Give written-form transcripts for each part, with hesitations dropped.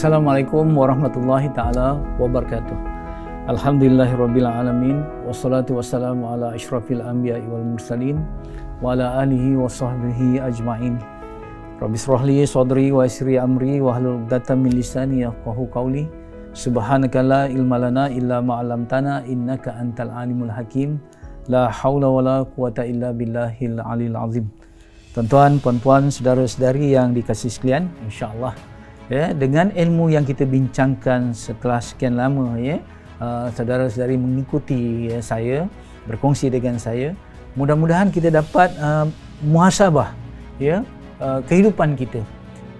Assalamualaikum warahmatullahi ta'ala wabarakatuh. Alhamdulillahirabbil alamin wassalatu wassalamu ala asyrafil anbiya'i wal mursalin wa ala alihi wa sahbihi ajma'in. Rabbi shrah li sadri wa yassir amri wa hlul 'uqdatam min lisani yafqahu qawli. Subhanaka la ilma lana illa ma 'allamtana innaka antal alimul hakim. La haula wala quwata illa billahil aliyil azim. Tuan-tuan, puan-puan, saudara-saudari yang dikasihi sekalian, insya-Allah ya, dengan ilmu yang kita bincangkan setelah sekian lama ya, saudara-saudari mengikuti saya, berkongsi dengan saya, mudah-mudahan kita dapat muhasabah ya, kehidupan kita,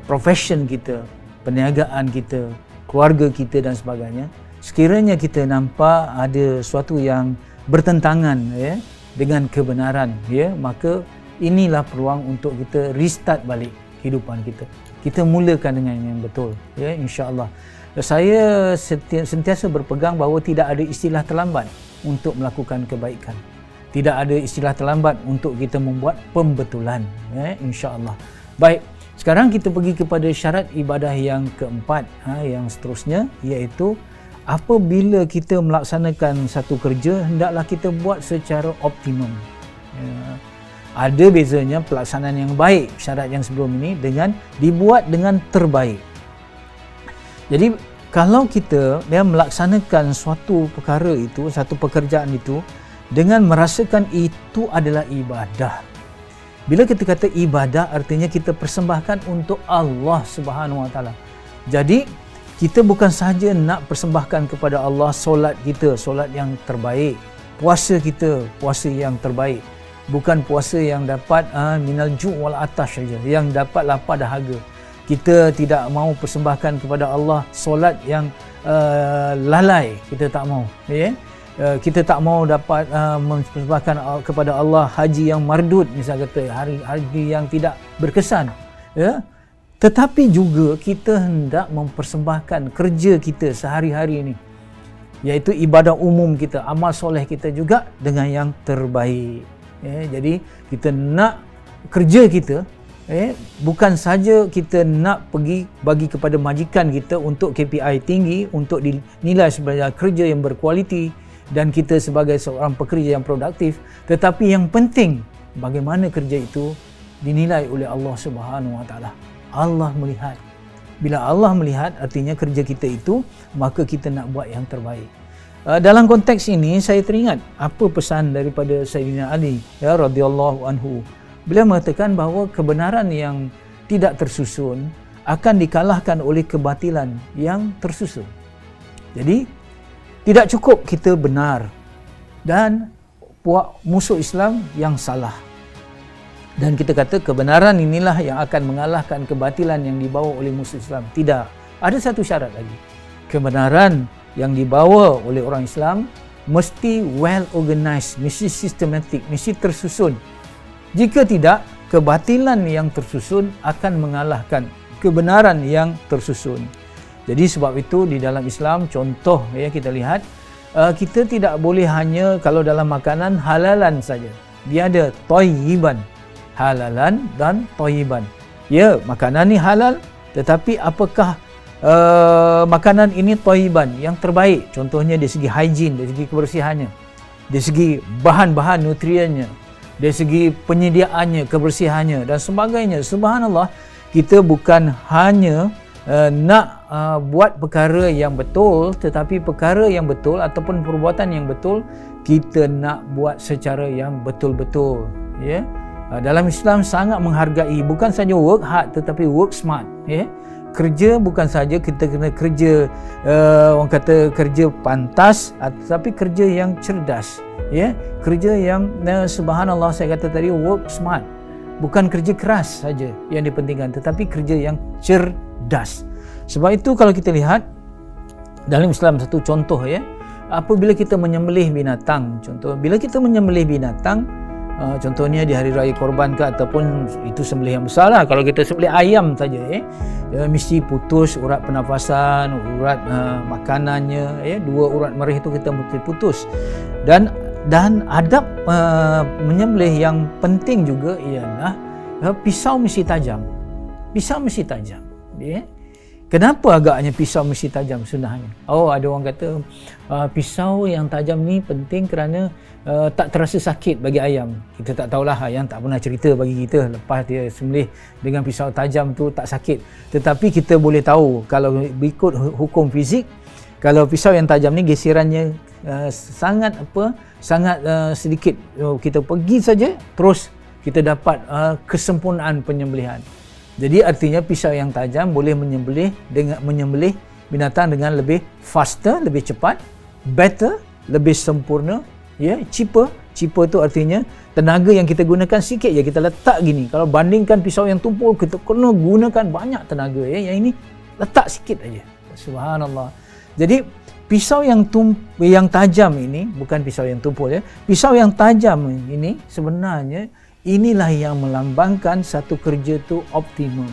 profession kita, perniagaan kita, keluarga kita dan sebagainya. Sekiranya kita nampak ada sesuatu yang bertentangan ya dengan kebenaran ya, maka inilah peluang untuk kita restart balik kehidupan kita. Kita mulakan dengan yang betul ya, insya-Allah. Saya sentiasa berpegang bahawa tidak ada istilah terlambat untuk melakukan kebaikan. Tidak ada istilah terlambat untuk kita membuat pembetulan ya, insya-Allah. Baik, sekarang kita pergi kepada syarat ibadah yang keempat yang seterusnya, iaitu apabila kita melaksanakan satu kerja, hendaklah kita buat secara optimum ya. Ada bezanya pelaksanaan yang baik, syarat yang sebelum ini, dengan dibuat dengan terbaik. Jadi kalau kita melaksanakan suatu perkara itu, satu pekerjaan itu dengan merasakan itu adalah ibadah. Bila kita kata ibadah, artinya kita persembahkan untuk Allah Subhanahu Wa Taala. Jadi kita bukan sahaja nak persembahkan kepada Allah solat kita, solat yang terbaik, puasa kita, puasa yang terbaik. Bukan puasa yang dapat minal ju' wal atash saja, yang dapat lapar dahaga. Kita tidak mahu persembahkan kepada Allah solat yang lalai, kita tak mahu ya. Kita tak mahu dapat mempersembahkan kepada Allah haji yang mardud, misal kata haji yang tidak berkesan ya. Tetapi juga kita hendak mempersembahkan kerja kita sehari-hari ini, iaitu ibadah umum kita, amal soleh kita juga dengan yang terbaik. Jadi kita nak kerja kita bukan saja kita nak pergi bagi kepada majikan kita untuk KPI tinggi, untuk dinilai sebagai kerja yang berkualiti dan kita sebagai seorang pekerja yang produktif, tetapi yang penting bagaimana kerja itu dinilai oleh Allah Subhanahu Wa Taala. Allah melihat. Bila Allah melihat, artinya kerja kita itu, maka kita nak buat yang terbaik. Dalam konteks ini saya teringat apa pesan daripada Sayyidina Ali ya radhiyallahu anhu. Beliau mengatakan bahawa kebenaran yang tidak tersusun akan dikalahkan oleh kebatilan yang tersusun. Jadi tidak cukup kita benar dan puak musuh Islam yang salah. Dan kita kata kebenaran inilah yang akan mengalahkan kebatilan yang dibawa oleh musuh Islam. Tidak. Ada satu syarat lagi. Kebenaran yang dibawa oleh orang Islam mesti well organized, mesti systematic, mesti tersusun. Jika tidak, kebatilan yang tersusun akan mengalahkan kebenaran yang tersusun. Jadi sebab itu di dalam Islam, contoh ya kita lihat, kita tidak boleh hanya kalau dalam makanan halalan saja. Dia ada thayyiban, halalan dan thayyiban. Ya, makanan ni halal, tetapi apakah makanan ini thayyiban, yang terbaik? Contohnya dari segi hygiene, dari segi kebersihannya, dari segi bahan-bahan nutriennya, dari segi penyediaannya, kebersihannya dan sebagainya. Subhanallah, kita bukan hanya nak buat perkara yang betul, tetapi perkara yang betul ataupun perbuatan yang betul kita nak buat secara yang betul-betul ya. Dalam Islam sangat menghargai bukan saja work hard tetapi work smart ya. Kerja bukan saja kita kena kerja orang kata kerja pantas, tetapi kerja yang cerdas ya, kerja yang subhanallah saya kata tadi work smart, bukan kerja keras saja yang dipentingkan tetapi kerja yang cerdas. Sebab itu kalau kita lihat dalam Islam satu contoh ya, apabila kita menyembelih binatang, contoh bila kita menyembelih binatang, contohnya di hari raya korban ke ataupun itu sembelih yang besar lah. Kalau kita sembelih ayam saja mesti putus urat pernafasan, urat makanannya dua urat merih itu kita mesti putus. Dan adab menyembelih yang penting juga ialah pisau mesti tajam. Pisau mesti tajam Kenapa agaknya pisau mesti tajam sunnahnya? Oh, ada orang kata pisau yang tajam ni penting kerana tak terasa sakit bagi ayam. Kita tak tahulah, ayam tak pernah cerita bagi kita lepas dia sembelih dengan pisau tajam tu tak sakit. Tetapi kita boleh tahu kalau ikut hukum fizik, kalau pisau yang tajam ni geserannya sangat sedikit. Kita pergi saja terus kita dapat kesempurnaan penyembelihan. Jadi artinya pisau yang tajam boleh menyembelih binatang dengan lebih faster, lebih cepat, better, lebih sempurna, cheaper. Cheaper tu artinya tenaga yang kita gunakan sikit je kita letak gini. Kalau bandingkan pisau yang tumpul, kita kena gunakan banyak tenaga. Yang ini letak sikit aja. Subhanallah. Jadi pisau yang tajam ini, bukan pisau yang tumpul pisau yang tajam ini sebenarnya inilah yang melambangkan satu kerja tu optimum.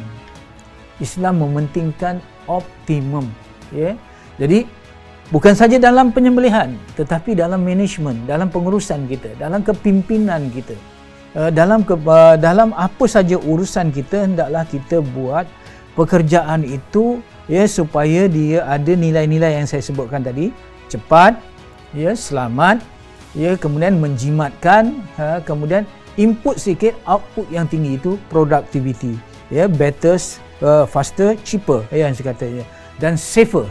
Islam mementingkan optimum. Jadi bukan saja dalam penyembelihan, tetapi dalam management, dalam pengurusan kita, dalam kepimpinan kita, dalam apa saja urusan kita, hendaklah kita buat pekerjaan itu supaya dia ada nilai-nilai yang saya sebutkan tadi, cepat, selamat, kemudian menjimatkan, kemudian input sikit, output yang tinggi, itu productivity, better, faster, cheaper, yang saya kata, dan safer.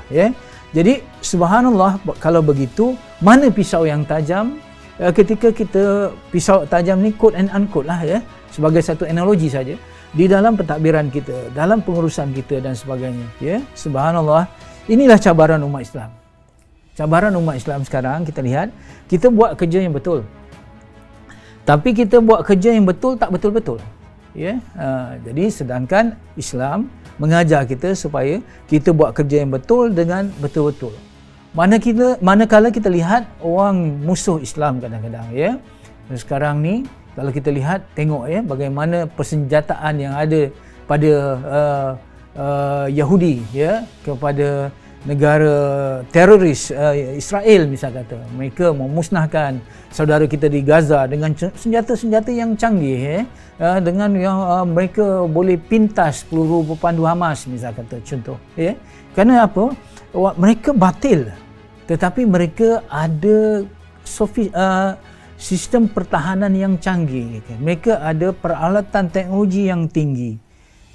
Jadi subhanallah, kalau begitu mana pisau yang tajam? Ketika kita pisau tajam ni quote and unquote lah, sebagai satu analogi saja di dalam pentadbiran kita, dalam pengurusan kita dan sebagainya. Subhanallah, inilah cabaran umat Islam. Cabaran umat Islam sekarang kita lihat, kita buat kerja yang betul, tapi kita buat kerja yang betul tak betul-betul. Jadi sedangkan Islam mengajar kita supaya kita buat kerja yang betul dengan betul-betul. Manakala kita lihat orang musuh Islam kadang-kadang, sekarang ni kalau kita lihat, tengok bagaimana persenjataan yang ada pada Yahudi, kepada negara teroris Israel misal kata, mereka memusnahkan saudara kita di Gaza dengan senjata-senjata yang canggih, dengan yang mereka boleh pintas peluru berpandu Hamas misal kata, contoh. Kerana apa? Mereka batil, tetapi mereka ada sistem pertahanan yang canggih, mereka ada peralatan teknologi yang tinggi.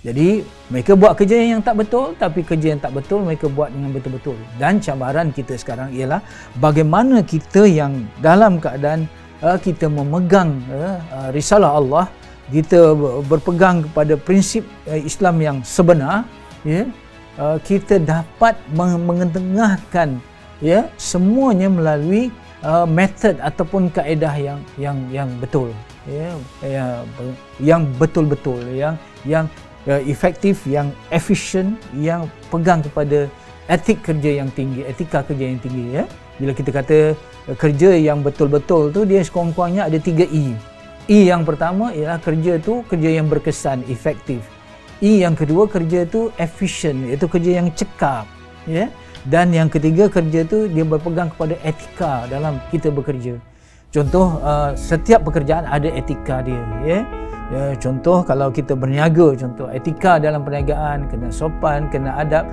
Jadi mereka buat kerja yang tak betul, tapi kerja yang tak betul mereka buat dengan betul-betul. Dan cabaran kita sekarang ialah bagaimana kita yang dalam keadaan kita memegang risalah Allah, kita berpegang kepada prinsip Islam yang sebenar, kita dapat mengetengahkan semuanya melalui metod ataupun kaedah yang betul, yang betul-betul, yang efektif, yang efisien, yang pegang kepada etik kerja yang tinggi, etika kerja yang tinggi. Bila kita kata kerja yang betul-betul tu, dia sekurang-kurangnya ada 3 E. E yang pertama ialah kerja tu kerja yang berkesan, efektif. E yang kedua, kerja tu efisien, iaitu kerja yang cekap. Dan yang ketiga, kerja tu dia berpegang kepada etika dalam kita bekerja. Contoh, setiap pekerjaan ada etika dia. Contoh kalau kita berniaga, contoh etika dalam perniagaan, kena sopan, kena adab,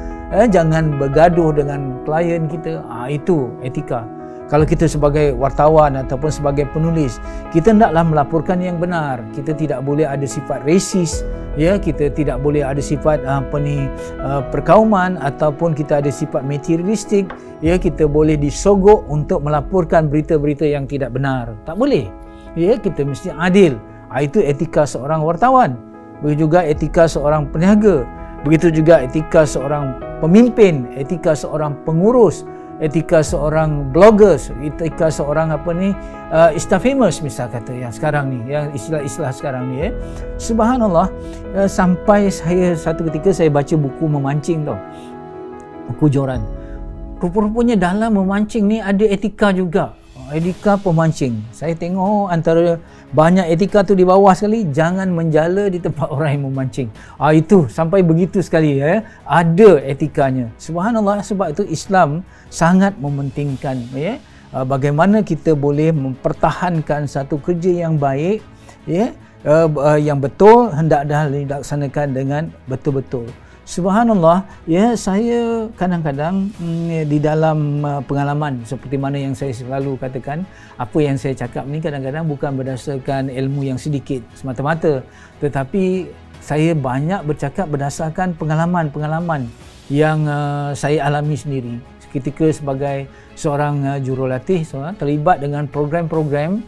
jangan bergaduh dengan klien kita, itu etika. Kalau kita sebagai wartawan ataupun sebagai penulis, kita hendaklah melaporkan yang benar. Kita tidak boleh ada sifat resis, kita tidak boleh ada sifat perkauman, ataupun kita ada sifat materialistik, kita boleh disogok untuk melaporkan berita-berita yang tidak benar. Tak boleh. Kita mesti adil. Itu etika seorang wartawan. Begitu juga etika seorang peniaga. Begitu juga etika seorang pemimpin, etika seorang pengurus, etika seorang bloggers, etika seorang Instafamous misal kata yang sekarang ni, yang istilah-istilah sekarang ni. Subhanallah, sampai saya satu ketika saya baca buku memancing tau, buku joran. Rupa-rupanya dalam memancing ni ada etika juga. Etika pemancing. Saya tengok antara banyak etika tu di bawah sekali, jangan menjala di tempat orang yang memancing. Itu sampai begitu sekali, ada etikanya. Subhanallah, sebab itu Islam sangat mementingkan bagaimana kita boleh mempertahankan satu kerja yang baik, yang betul, hendaklah dilaksanakan dengan betul-betul. Subhanallah, ya, saya kadang-kadang di dalam pengalaman seperti mana yang saya selalu katakan, apa yang saya cakap ni kadang-kadang bukan berdasarkan ilmu yang sedikit semata-mata, tetapi saya banyak bercakap berdasarkan pengalaman-pengalaman yang saya alami sendiri ketika sebagai seorang jurulatih, terlibat dengan program-program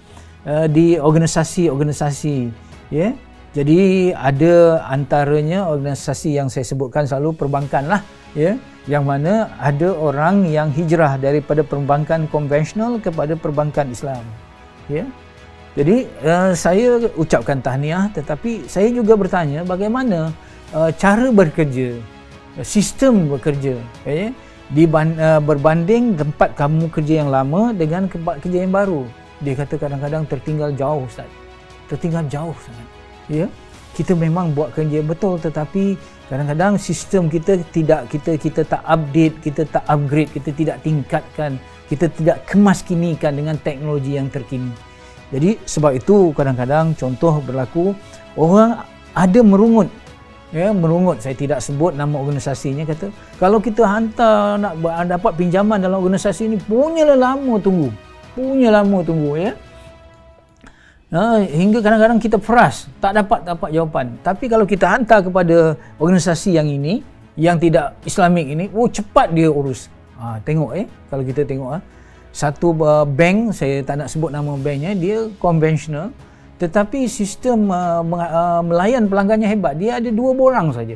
di organisasi-organisasi, ya. Jadi ada antaranya organisasi yang saya sebutkan selalu perbankan lah, ya, yang mana ada orang yang hijrah daripada perbankan konvensional kepada perbankan Islam, ya. Jadi saya ucapkan tahniah, tetapi saya juga bertanya bagaimana cara bekerja, sistem bekerja, ya, berbanding tempat kamu kerja yang lama dengan tempat kerja yang baru. Dia kata kadang-kadang tertinggal jauh, Ustaz. Tertinggal jauh sangat. Ya, kita memang buat kerja betul, tetapi kadang-kadang sistem kita tidak kita tak update, kita tak upgrade, kita tidak tingkatkan, kita tidak kemaskinikan dengan teknologi yang terkini. Jadi sebab itu kadang-kadang contoh berlaku orang ada merungut, ya, merungut, saya tidak sebut nama organisasinya, kata kalau kita hantar nak dapat pinjaman dalam organisasi ini punyalah lama tunggu, ya. Hingga kadang-kadang kita peras, tak dapat jawapan. Tapi kalau kita hantar kepada organisasi yang ini, yang tidak Islamik ini, cepat dia urus. Tengok, kalau kita tengok, satu bank, saya tak nak sebut nama banknya, dia konvensional, tetapi sistem melayan pelanggannya hebat. Dia ada 2 borang saja.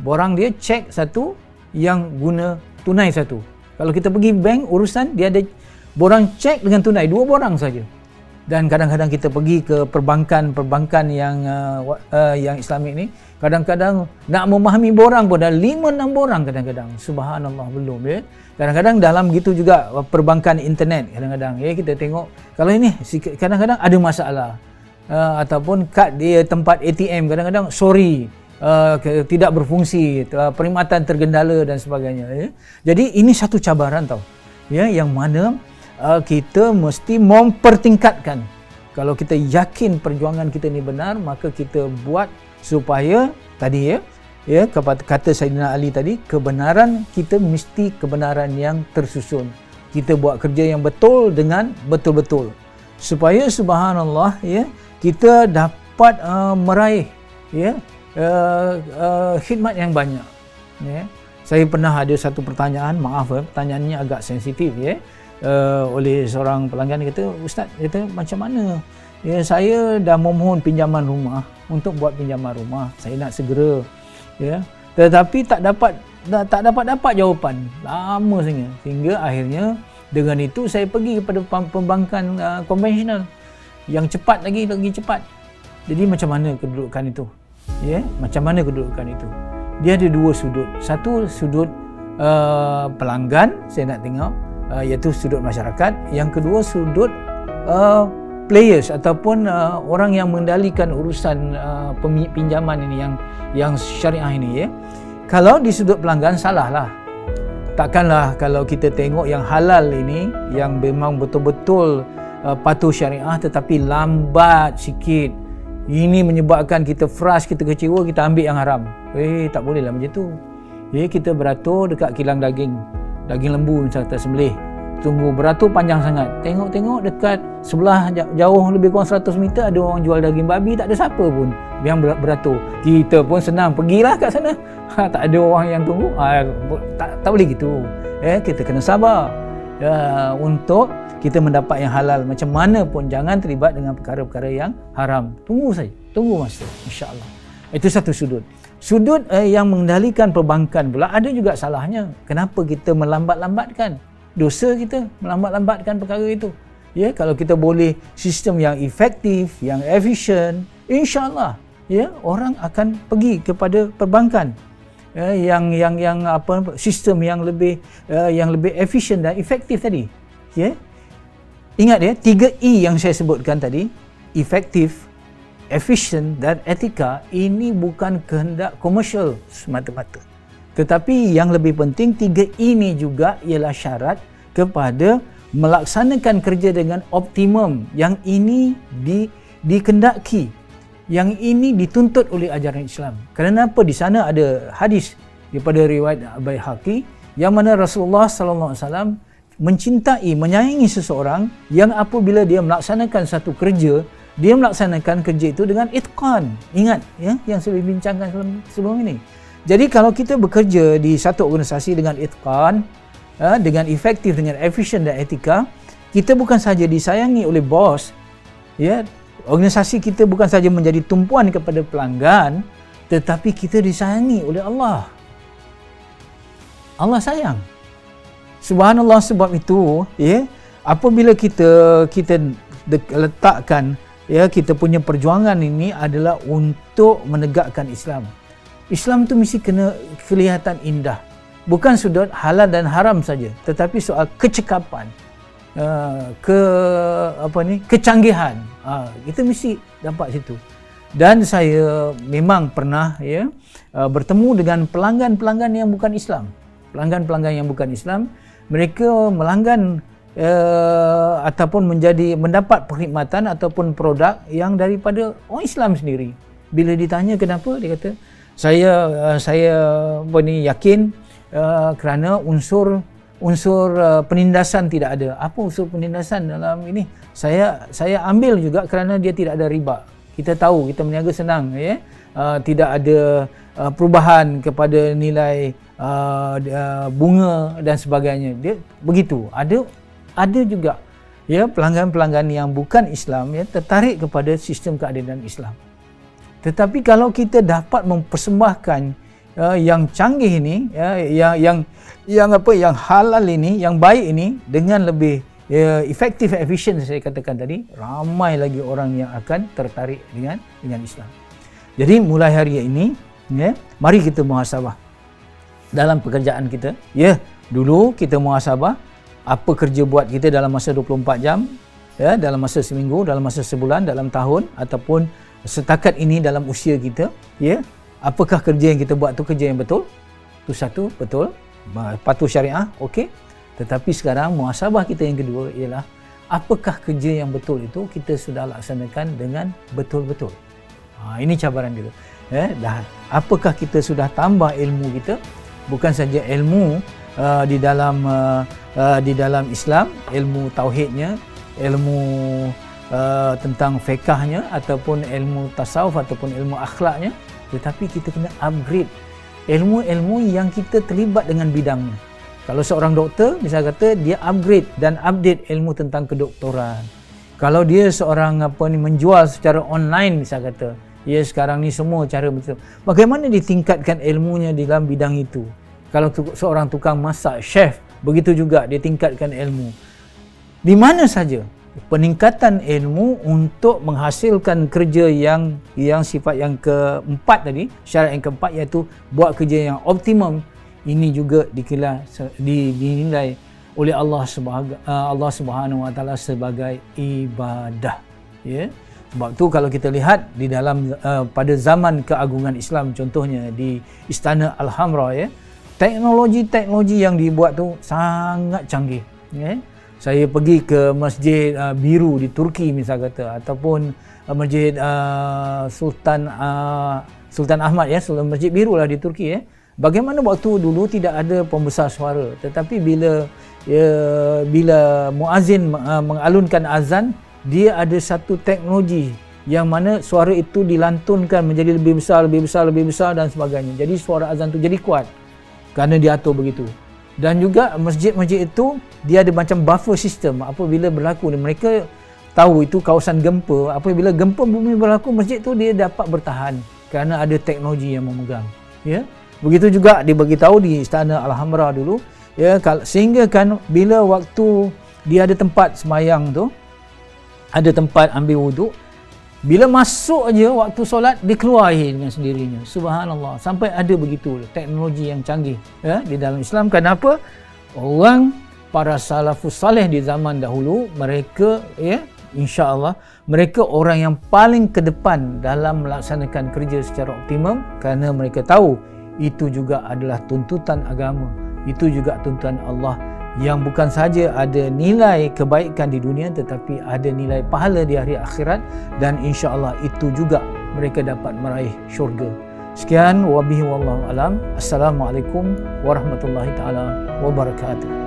Borang dia cek satu, yang guna tunai satu. Kalau kita pergi bank urusan, dia ada borang cek dengan tunai, 2 borang saja. Dan kadang-kadang kita pergi ke perbankan yang Islamik ni, kadang-kadang nak memahami borang pun dah 5-6 borang kadang-kadang. Subhanallah, belum, ya. Kadang-kadang dalam gitu juga perbankan internet, kadang-kadang, ya, kita tengok kalau ini kadang-kadang ada masalah, ataupun kad dia tempat ATM kadang-kadang tidak berfungsi, perkhidmatan tergendala dan sebagainya, ya. Jadi ini satu cabaran tau, ya, yang mana kita mesti mempertingkatkan. Kalau kita yakin perjuangan kita ni benar, maka kita buat supaya tadi, ya, kata Sayyidina Ali tadi, kebenaran kita mesti kebenaran yang tersusun. Kita buat kerja yang betul dengan betul-betul, supaya subhanallah, ya, kita dapat meraih, ya, khidmat yang banyak, ya. Saya pernah ada satu pertanyaan, maaf, pertanyaannya agak sensitif, ya, oleh seorang pelanggan. Dia kata, Ustaz, kata, macam mana, ya, saya dah memohon pinjaman rumah untuk buat pinjaman rumah, saya nak segera, ya, tetapi tak dapat jawapan, lama sangat, sehingga akhirnya dengan itu saya pergi kepada perbankan konvensional yang cepat, lagi cepat. Jadi macam mana kedudukan itu, ya, macam mana kedudukan itu? Dia ada 2 sudut. Satu sudut pelanggan, saya nak tengok, iaitu sudut masyarakat. Yang kedua sudut players ataupun orang yang mengendalikan urusan pinjaman ini, yang syariah ini, ya. Kalau di sudut pelanggan, salahlah. Takkanlah kalau kita tengok yang halal ini, yang memang betul-betul patuh syariah tetapi lambat sikit, ini menyebabkan kita frust, kita kecewa, kita ambil yang haram. Tak bolehlah macam tu. Kita beratur dekat kilang daging lembu misalnya tersembelih, tunggu beratur panjang sangat, tengok dekat sebelah jauh lebih kurang 100 meter ada orang jual daging babi, tak ada siapa pun yang beratur. Kita pun senang, pergilah kat sana, tak ada orang yang tunggu. Tak boleh gitu, kita kena sabar, untuk kita mendapat yang halal. Macam mana pun jangan terlibat dengan perkara-perkara yang haram. Tunggu saja, tunggu masa, insya-Allah. Itu satu sudut. Sudut yang mengendalikan perbankan pula ada juga salahnya. Kenapa kita melambat-lambatkan? Dosa kita melambat-lambatkan perkara itu. Ya, kalau kita boleh sistem yang efektif, yang efisien, insya-Allah, ya, orang akan pergi kepada perbankan yang sistem yang lebih efisien dan efektif tadi. Ya. Ingat, ya, 3E yang saya sebutkan tadi, efektif, efisien dan etika, ini bukan kehendak komersial semata-mata. Tetapi yang lebih penting, 3 ini juga ialah syarat kepada melaksanakan kerja dengan optimum. Yang ini dikendaki, yang ini dituntut oleh ajaran Islam. Kenapa? Di sana ada hadis daripada riwayat Baihaqi yang mana Rasulullah sallallahu alaihi wasallam mencintai, menyayangi seseorang yang apabila dia melaksanakan satu kerja, dia melaksanakan kerja itu dengan itqan. Ingat ya yang saya bincangkan sebelum ini. Jadi kalau kita bekerja di satu organisasi dengan itqan, dengan efektif, dengan efisien dan etika, kita bukan saja disayangi oleh bos, ya, organisasi kita bukan saja menjadi tumpuan kepada pelanggan, tetapi kita disayangi oleh Allah. Allah sayang. Subhanallah, sebab itu ya, apabila kita letakkan ya kita punya perjuangan ini adalah untuk menegakkan Islam. Islam tu mesti kena kelihatan indah. Bukan sudut halal dan haram saja, tetapi soal kecekapan, kecanggihan. Kita mesti dapat situ. Dan saya memang pernah ya bertemu dengan pelanggan-pelanggan yang bukan Islam. Pelanggan-pelanggan yang bukan Islam, mereka melanggan ataupun mendapat perkhidmatan ataupun produk yang daripada orang Islam sendiri. Bila ditanya kenapa, dia kata saya yakin kerana unsur penindasan tidak ada. Apa unsur penindasan dalam ini? Saya ambil juga kerana dia tidak ada riba. Kita tahu, kita meniaga senang ya. Tidak ada perubahan kepada nilai bunga dan sebagainya. Dia begitu. Ada juga ya pelanggan-pelanggan yang bukan Islam ya tertarik kepada sistem keadilan Islam. Tetapi kalau kita dapat mempersembahkan yang canggih ini ya, yang halal ini, yang baik ini dengan lebih efektif, efisien, saya katakan tadi, ramai lagi orang yang akan tertarik dengan Islam. Jadi mulai hari ini ya, mari kita muhasabah dalam pekerjaan kita. Ya, dulu kita muhasabah apa kerja buat kita dalam masa 24 jam, ya, dalam masa seminggu, dalam masa sebulan, dalam tahun, ataupun setakat ini dalam usia kita, ya. Apakah kerja yang kita buat tu kerja yang betul? Itu satu, betul. Patuh syariah, okey. Tetapi sekarang muhasabah kita yang kedua ialah apakah kerja yang betul itu kita sudah laksanakan dengan betul-betul. Ini cabaran kita. Dah. Apakah kita sudah tambah ilmu kita? Bukan saja ilmu di dalam Islam, ilmu tauhidnya, ilmu tentang fiqahnya, ataupun ilmu tasawuf, ataupun ilmu akhlaknya, tetapi kita kena upgrade ilmu-ilmu yang kita terlibat dengan bidangnya. Kalau seorang doktor, misalnya kata dia upgrade dan update ilmu tentang kedoktoran. Kalau dia seorang menjual secara online, misalnya kata, ya sekarang ni semua cara betul. Bagaimana ditingkatkan ilmunya di dalam bidang itu? Kalau seorang tukang masak, chef, begitu juga dia tingkatkan ilmu. Di mana saja peningkatan ilmu untuk menghasilkan kerja yang sifat yang keempat tadi, syarat yang keempat, iaitu buat kerja yang optimum, ini juga dinilai oleh Allah Subhanahu Wa Taala sebagai ibadah. Ya. Sebab tu kalau kita lihat di dalam pada zaman keagungan Islam, contohnya di Istana Al-Hamra, ya, teknologi yang dibuat tu sangat canggih. Ya. Saya pergi ke Masjid Biru di Turki misal kata, ataupun Masjid Sultan Ahmad, ya, Masjid Biru lah di Turki, ya. Bagaimana waktu dulu tidak ada pembesar suara, tetapi bila muazzin mengalunkan azan, dia ada satu teknologi yang mana suara itu dilantunkan menjadi lebih besar dan sebagainya. Jadi suara azan itu jadi kuat kerana diatur begitu. Dan juga masjid-masjid itu dia ada macam buffer system. Apabila berlaku, mereka tahu itu kawasan gempa, apabila gempa bumi berlaku, masjid tu dia dapat bertahan kerana ada teknologi yang memegang, ya. Begitu juga dibagi tahu di Istana Al-Hamra dulu, ya, sehingga kan bila waktu dia ada tempat semayang tu, ada tempat ambil wuduk, bila masuk aja waktu solat, dia keluar air dengan sendirinya. Subhanallah, sampai ada begitu teknologi yang canggih, ya, di dalam Islam. Kenapa? Para salafus saleh di zaman dahulu, mereka, ya, insya-Allah mereka orang yang paling ke depan dalam melaksanakan kerja secara optimum, kerana mereka tahu itu juga adalah tuntutan agama, itu juga tuntutan Allah, yang bukan saja ada nilai kebaikan di dunia, tetapi ada nilai pahala di hari akhirat, dan insya-Allah itu juga mereka dapat meraih syurga. Sekian, wabihi wallahu alam. Assalamualaikum warahmatullahi taala wabarakatuh.